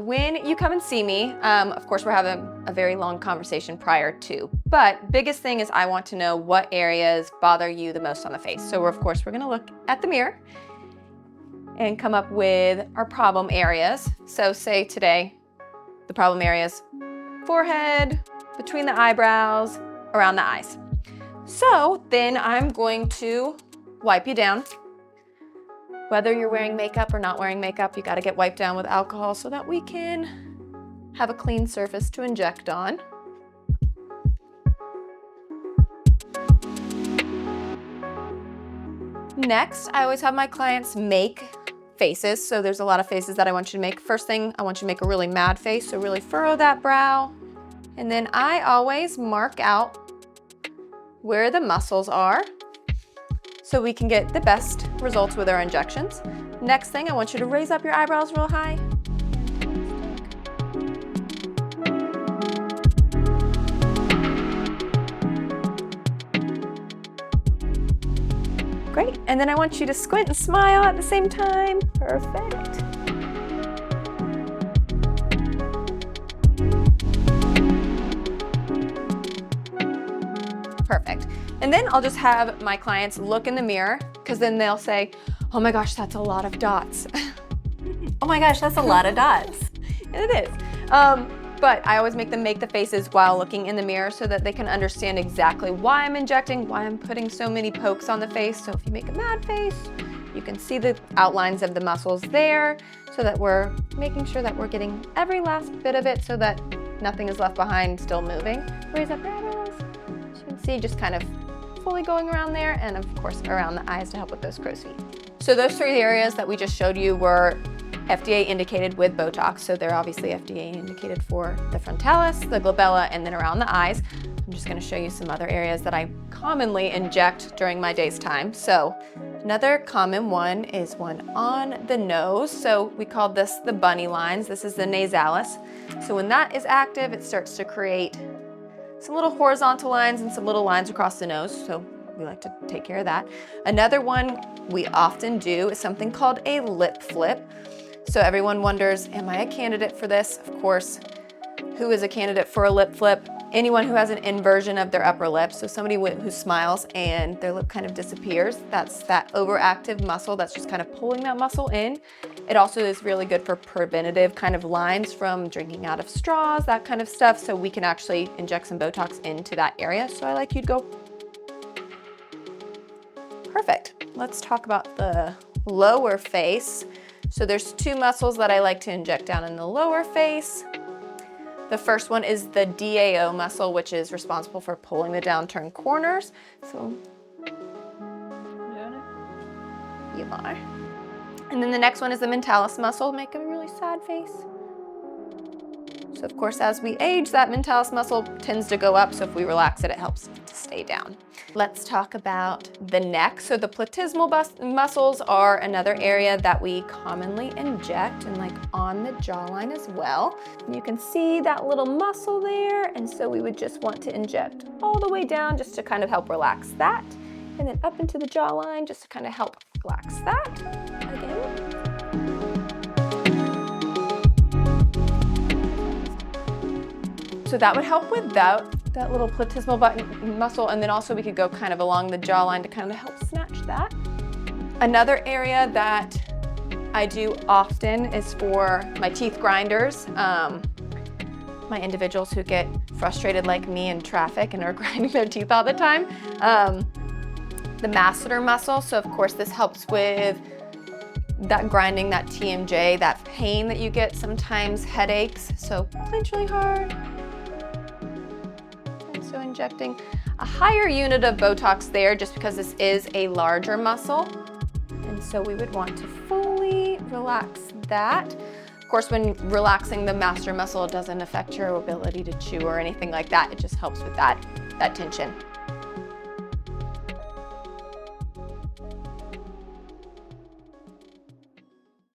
when you come and see me, of course, we're having a very long conversation prior to, but biggest thing is I want to know what areas bother you the most on the face. So of course, we're gonna look at the mirror and come up with our problem areas. So say today, the problem areas, forehead, between the eyebrows, around the eyes. So then I'm going to wipe you down. Whether you're wearing makeup or not wearing makeup, you gotta get wiped down with alcohol so that we can have a clean surface to inject on. Next, I always have my clients make faces. So there's a lot of faces that I want you to make. First thing, I want you to make a really mad face. So really furrow that brow. And then I always mark out where the muscles are so we can get the best results with our injections. Next thing, I want you to raise up your eyebrows real high. Great, and then I want you to squint and smile at the same time. Perfect. Perfect. And then I'll just have my clients look in the mirror, because then they'll say, oh my gosh, that's a lot of dots. Oh my gosh, that's a lot of dots. And it is. But I always make them make the faces while looking in the mirror so that they can understand exactly why I'm injecting, why I'm putting so many pokes on the face. So if you make a mad face, you can see the outlines of the muscles there so that we're making sure that we're getting every last bit of it so that nothing is left behind still moving. Raise up your eyebrows. As you can see, just kind of fully going around there, and of course around the eyes to help with those crow's feet. So those three areas that we just showed you were FDA indicated with Botox. So they're obviously FDA indicated for the frontalis, the glabella, and then around the eyes. I'm just gonna show you some other areas that I commonly inject during my day's time. So another common one is one on the nose. So we call this the bunny lines. This is the nasalis. So when that is active, it starts to create some little horizontal lines and some little lines across the nose. So we like to take care of that. Another one we often do is something called a lip flip. So everyone wonders, am I a candidate for this? Of course, who is a candidate for a lip flip? Anyone who has an inversion of their upper lip. So somebody who smiles and their lip kind of disappears. That's that overactive muscle that's just kind of pulling that muscle in. It also is really good for preventative kind of lines from drinking out of straws, that kind of stuff. So we can actually inject some Botox into that area. So I like you to go. Perfect. Let's talk about the lower face. So there's two muscles that I like to inject down in the lower face. The first one is the DAO muscle, which is responsible for pulling the downturned corners. So, you are. And then the next one is the mentalis muscle, make a really sad face. So of course, as we age, that mentalis muscle tends to go up. So if we relax it, it helps to stay down. Let's talk about the neck. So the platysmal muscles are another area that we commonly inject, and like on the jawline as well. And you can see that little muscle there. And so we would just want to inject all the way down just to kind of help relax that. And then up into the jawline just to kind of help relax that again. So that would help with that little platysmal muscle, and then also we could go kind of along the jawline to kind of help snatch that. Another area that I do often is for my teeth grinders, my individuals who get frustrated like me in traffic and are grinding their teeth all the time. The masseter muscle, so of course this helps with that grinding, that TMJ, that pain that you get, sometimes headaches. So clench really hard. So injecting a higher unit of Botox there just because this is a larger muscle. And so we would want to fully relax that. Of course, when relaxing the masseter muscle, it doesn't affect your ability to chew or anything like that. It just helps with that tension.